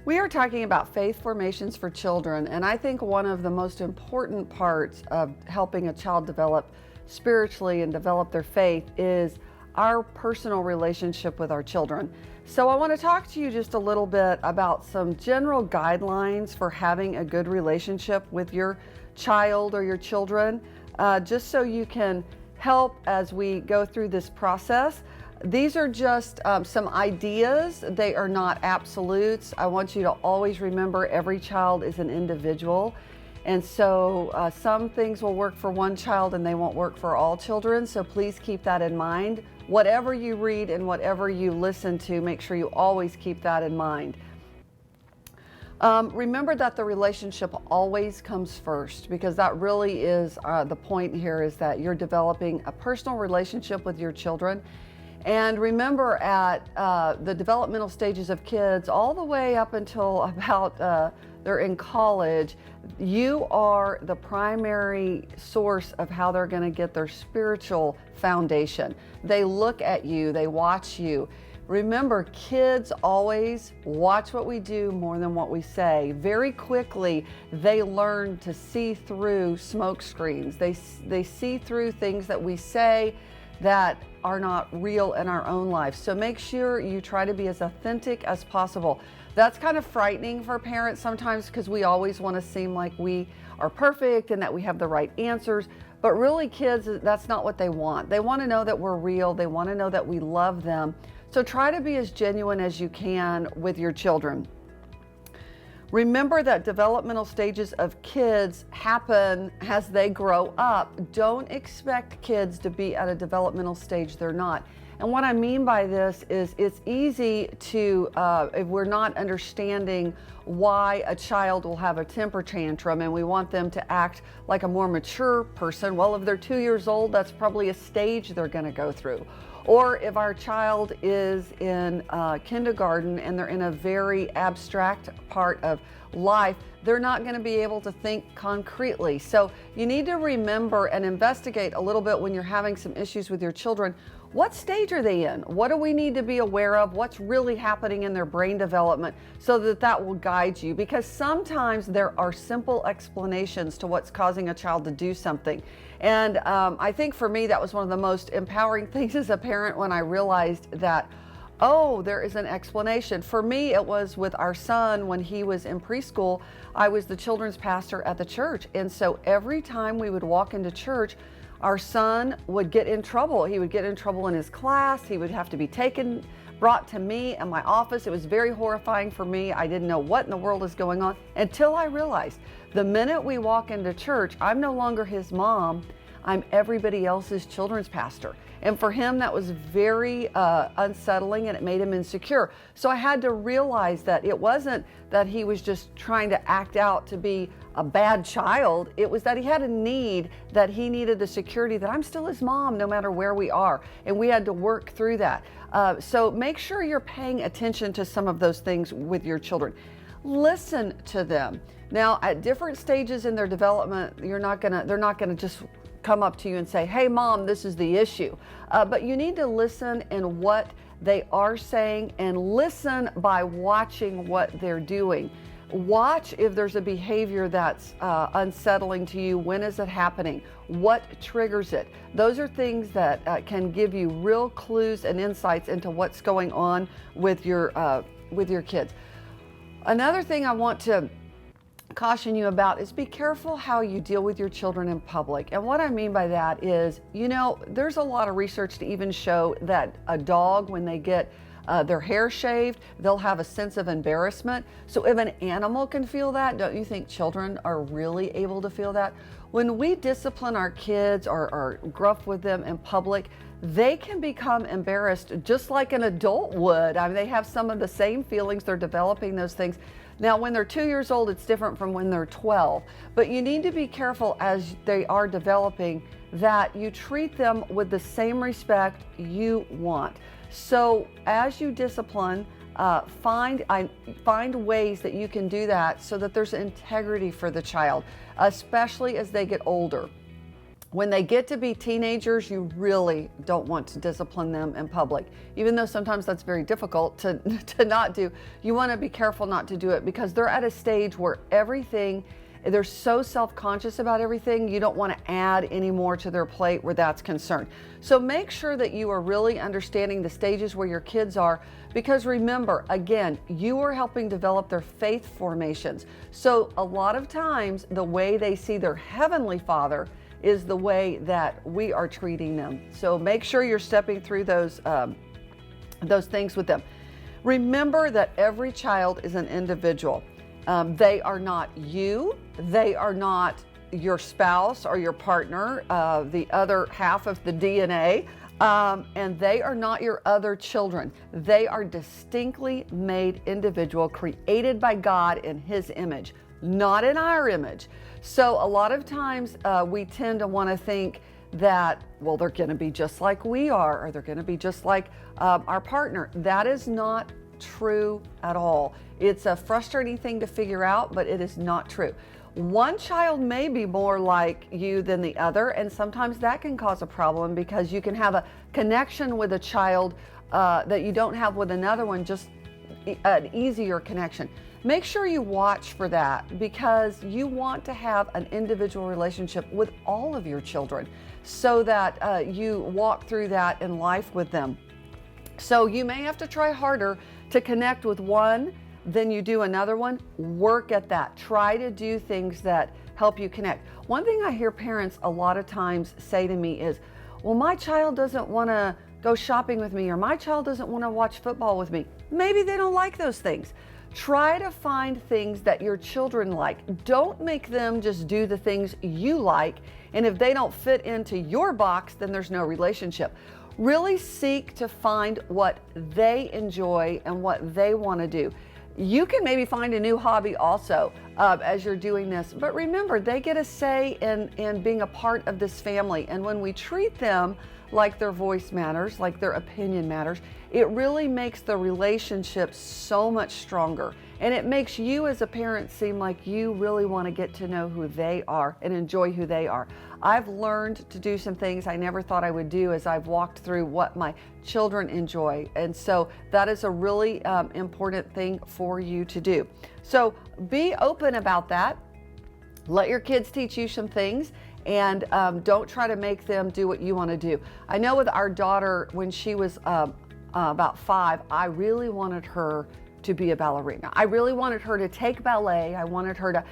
We are talking about faith formations for children, and I think one of the most important parts of helping a child develop spiritually and develop their faith is our personal relationship with our children. So I want to talk to you just a little bit about some general guidelines for having a good relationship with your child or your children, just so you can help as we go through this process. These are just some ideas. They are not absolutes. I want you to always remember every child is an individual. And so some things will work for one child and they won't work for all children. So please keep that in mind. Whatever you read and whatever you listen to, make sure you always keep that in mind. Remember that the relationship always comes first, because that really is the point here, is that you're developing a personal relationship with your children. And remember, at the developmental stages of kids, all the way up until about they're in college, you are the primary source of how they're going to get their spiritual foundation. They look at you, they watch you. Remember, kids always watch what we do more than what we say. Very quickly, they learn to see through smoke screens. They see through things that we say that are not real in our own life. So make sure you try to be as authentic as possible. That's kind of frightening for parents sometimes, because we always want to seem like we are perfect and that we have the right answers. But really, kids, that's not what they want. They want to know that we're real. They want to know that we love them. So try to be as genuine as you can with your children. Remember that developmental stages of kids happen as they grow up. Don't expect kids to be at a developmental stage they're not. And what I mean by this is it's easy to, if we're not understanding why a child will have a temper tantrum and we want them to act like a more mature person. Well, if they're 2 years old, that's probably a stage they're going to go through. Or if our child is in kindergarten and they're in a very abstract part of life, they're not going to be able to think concretely. So you need to remember and investigate a little bit when you're having some issues with your children. What stage are they in? What do we need to be aware of? What's really happening in their brain development, so that that will guide you? Because sometimes there are simple explanations to what's causing a child to do something. And I think for me, that was one of the most empowering things as a parent, when I realized that, oh, there is an explanation. For me, it was with our son when he was in preschool. I was the children's pastor at the church. And so every time we would walk into church, our son would get in trouble. He would get in trouble in his class. He would have to be brought to me in my office. It was very horrifying for me. I didn't know what in the world is going on until I realized the minute we walk into church, I'm no longer his mom. I'm everybody else's children's pastor. And for him, that was very unsettling, and it made him insecure. So I had to realize that it wasn't that he was just trying to act out to be a bad child. It was that he had a need, that he needed the security that I'm still his mom no matter where we are. And we had to work through that. So make sure you're paying attention to some of those things with your children. Listen to them. Now, at different stages in their development, they're not gonna just come up to you and say, hey mom, this is the issue. But you need to listen in what they are saying, and listen by watching what they're doing. Watch if there's a behavior that's unsettling to you. When is it happening? What triggers it? Those are things that can give you real clues and insights into what's going on with your kids. Another thing I want to caution you about is be careful how you deal with your children in public. And what I mean by that is, there's a lot of research to even show that a dog, when they get their hair shaved, they'll have a sense of embarrassment. So if an animal can feel that, don't you think children are really able to feel that? When we discipline our kids or are gruff with them in public, they can become embarrassed just like an adult would. I mean, they have some of the same feelings. They're developing those things. Now, when they're 2 years old, it's different from when they're 12. But you need to be careful as they are developing that you treat them with the same respect you want. So as you discipline, find ways that you can do that so that there's integrity for the child, especially as they get older. When they get to be teenagers, you really don't want to discipline them in public. Even though sometimes that's very difficult to not do, you want to be careful not to do it because they're at a stage where they're so self-conscious about everything, you don't want to add any more to their plate where that's concerned. So make sure that you are really understanding the stages where your kids are, because remember, again, you are helping develop their faith formations. So a lot of times, the way they see their Heavenly Father is the way that we are treating them. So make sure you're stepping through those things with them. Remember that every child is an individual. They are not you. They are not your spouse or your partner, the other half of the DNA, and they are not your other children. They are distinctly made individual, created by God in His image, not in our image. So a lot of times we tend to want to think that, well, they're going to be just like we are, or they're going to be just like our partner. That is not true at all. It's a frustrating thing to figure out, but it is not true. One child may be more like you than the other, and sometimes that can cause a problem because you can have a connection with a child that you don't have with another one, just an easier connection. Make sure you watch for that because you want to have an individual relationship with all of your children so that you walk through that in life with them. So you may have to try harder to connect with one than you do another one. Work at that. Try to do things that help you connect. One thing I hear parents a lot of times say to me is, well, my child doesn't want to go shopping with me, or my child doesn't want to watch football with me. Maybe they don't like those things. Try to find things that your children like. Don't make them just do the things you like, and if they don't fit into your box, then there's no relationship. Really seek to find what they enjoy and what they want to do. You can maybe find a new hobby also as you're doing this, but remember, they get a say in being a part of this family, and when we treat them like their voice matters, like their opinion matters, it really makes the relationship so much stronger. And it makes you as a parent seem like you really want to get to know who they are and enjoy who they are. I've learned to do some things I never thought I would do as I've walked through what my children enjoy. And so that is a really important thing for you to do. So be open about that. Let your kids teach you some things, and don't try to make them do what you want to do. I know with our daughter, when she was about 5, I really wanted her to be a ballerina. I really wanted her to take ballet. I wanted her to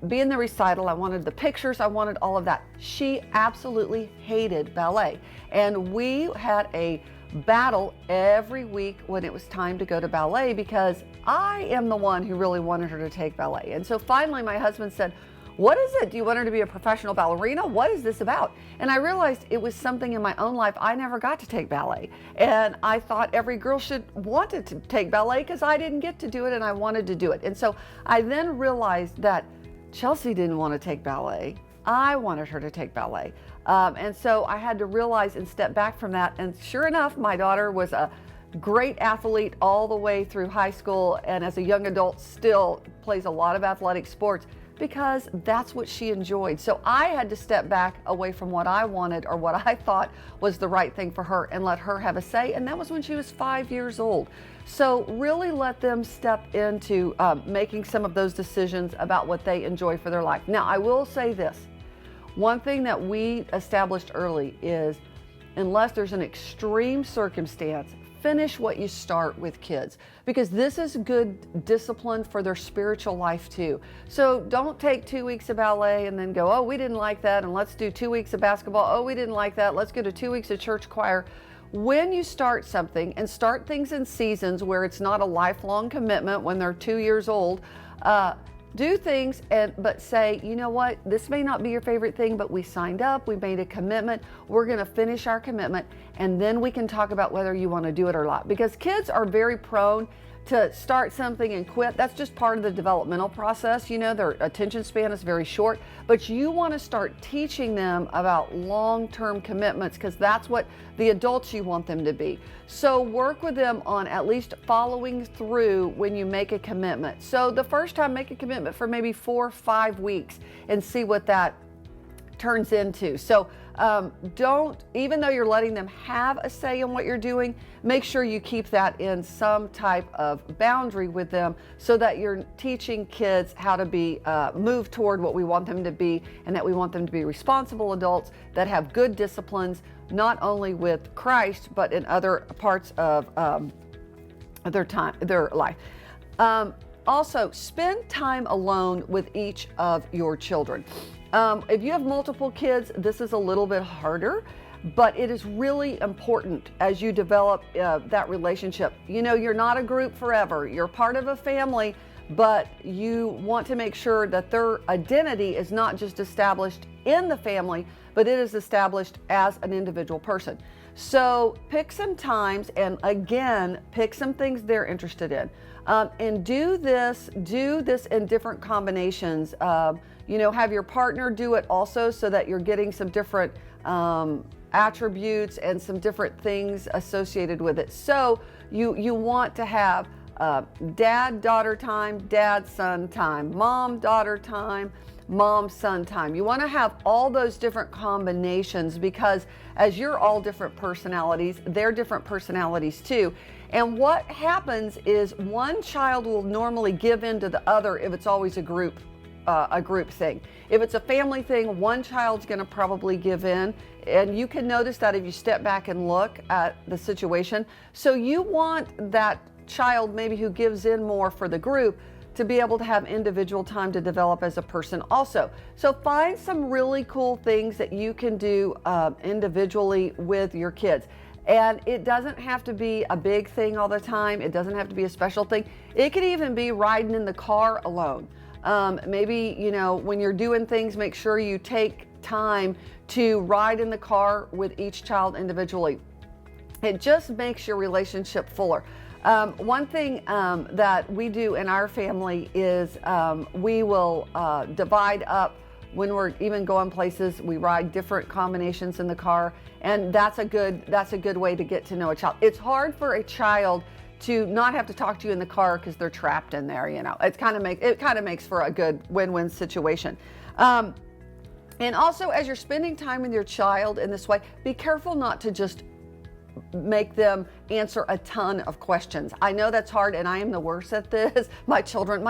be in the recital. I wanted the pictures. I wanted all of that. She absolutely hated ballet. And we had a battle every week when it was time to go to ballet because I am the one who really wanted her to take ballet. And so finally my husband said, what is it? Do you want her to be a professional ballerina? What is this about? And I realized it was something in my own life. I never got to take ballet. And I thought every girl should want to take ballet because I didn't get to do it and I wanted to do it. And so I then realized that Chelsea didn't want to take ballet. I wanted her to take ballet. And so I had to realize and step back from that. And sure enough, my daughter was a great athlete all the way through high school. And as a young adult, still plays a lot of athletic sports, because that's what she enjoyed. So I had to step back away from what I wanted or what I thought was the right thing for her and let her have a say. And that was when she was 5 years old. So really let them step into making some of those decisions about what they enjoy for their life. Now, I will say this. One thing that we established early is, unless there's an extreme circumstance, finish what you start with kids, because this is good discipline for their spiritual life too. So don't take 2 weeks of ballet and then go, oh, we didn't like that, and let's do 2 weeks of basketball. Oh, we didn't like that. Let's go to 2 weeks of church choir. When you start something, and start things in seasons where it's not a lifelong commitment when they're 2 years old, do things, but say, you know what, this may not be your favorite thing, but we signed up, we made a commitment, we're going to finish our commitment, and then we can talk about whether you want to do it or not. Because kids are very prone to start something and quit. That's just part of the developmental process. You know, their attention span is very short, but you want to start teaching them about long-term commitments, because that's what the adults you want them to be. So work with them on at least following through when you make a commitment. So the first time, make a commitment for maybe 4 or 5 weeks and see what that turns into. So don't, even though you're letting them have a say in what you're doing, make sure you keep that in some type of boundary with them so that you're teaching kids how to be, move toward what we want them to be, and that we want them to be responsible adults that have good disciplines, not only with Christ, but in other parts of their life. Also, spend time alone with each of your children. If you have multiple kids, this is a little bit harder, but it is really important as you develop that relationship. You know, you're not a group forever. You're part of a family, but you want to make sure that their identity is not just established in the family, but it is established as an individual person. So pick some times, and again, pick some things they're interested in. And do this in different combinations. You know, have your partner do it also so that you're getting some different attributes and some different things associated with it. So you want to have dad-daughter time, dad-son time, mom-daughter time, mom-son time. You want to have all those different combinations because as you're all different personalities, they're different personalities too. And what happens is one child will normally give in to the other if it's always a group thing. If it's a family thing, one child's going to probably give in, and you can notice that if you step back and look at the situation. So you want that child maybe who gives in more for the group to be able to have individual time to develop as a person also. So find some really cool things that you can do individually with your kids. And it doesn't have to be a big thing all the time. It doesn't have to be a special thing. It could even be riding in the car alone. Maybe, you know, when you're doing things, make sure you take time to ride in the car with each child individually. It just makes your relationship fuller. One thing that we do in our family is we will divide up when we're even going places. We ride different combinations in the car, and that's a good way to get to know a child. It's hard for a child to not have to talk to you in the car because they're trapped in there. You know, it kind of makes for a good win-win situation. And also, as you're spending time with your child in this way, be careful not to just make them answer a ton of questions. I know that's hard, and I am the worst at this. My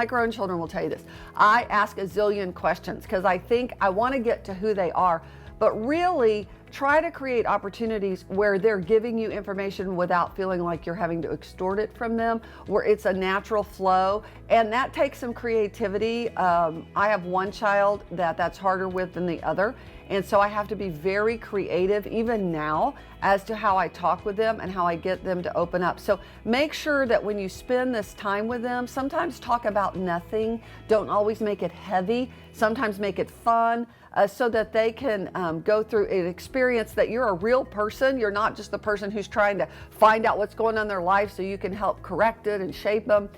grown children will tell you this. I ask a zillion questions because I think I want to get to who they are, but really try to create opportunities where they're giving you information without feeling like you're having to extort it from them, where it's a natural flow, and that takes some creativity. I have one child that's harder with than the other, and so I have to be very creative even now as to how I talk with them and how I get them to open up. So make sure that when you spend this time with them, sometimes talk about nothing. Don't always make it heavy. Sometimes make it fun. So that they can go through an experience that you're a real person. You're not just the person who's trying to find out what's going on in their life so you can help correct it and shape them,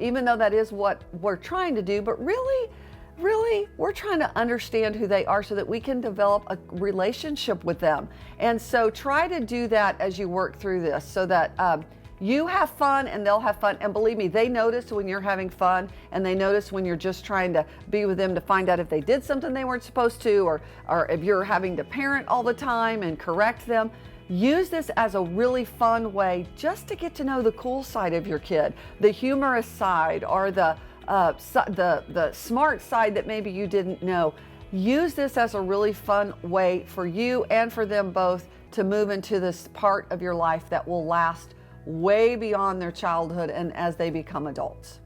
even though that is what we're trying to do. But really, we're trying to understand who they are so that we can develop a relationship with them. And so try to do that as you work through this so that you have fun and they'll have fun. And believe me, they notice when you're having fun, and they notice when you're just trying to be with them to find out if they did something they weren't supposed to, or if you're having to parent all the time and correct them. Use this as a really fun way just to get to know the cool side of your kid, the humorous side, or the smart side that maybe you didn't know. Use this as a really fun way for you and for them both to move into this part of your life that will last way beyond their childhood and as they become adults.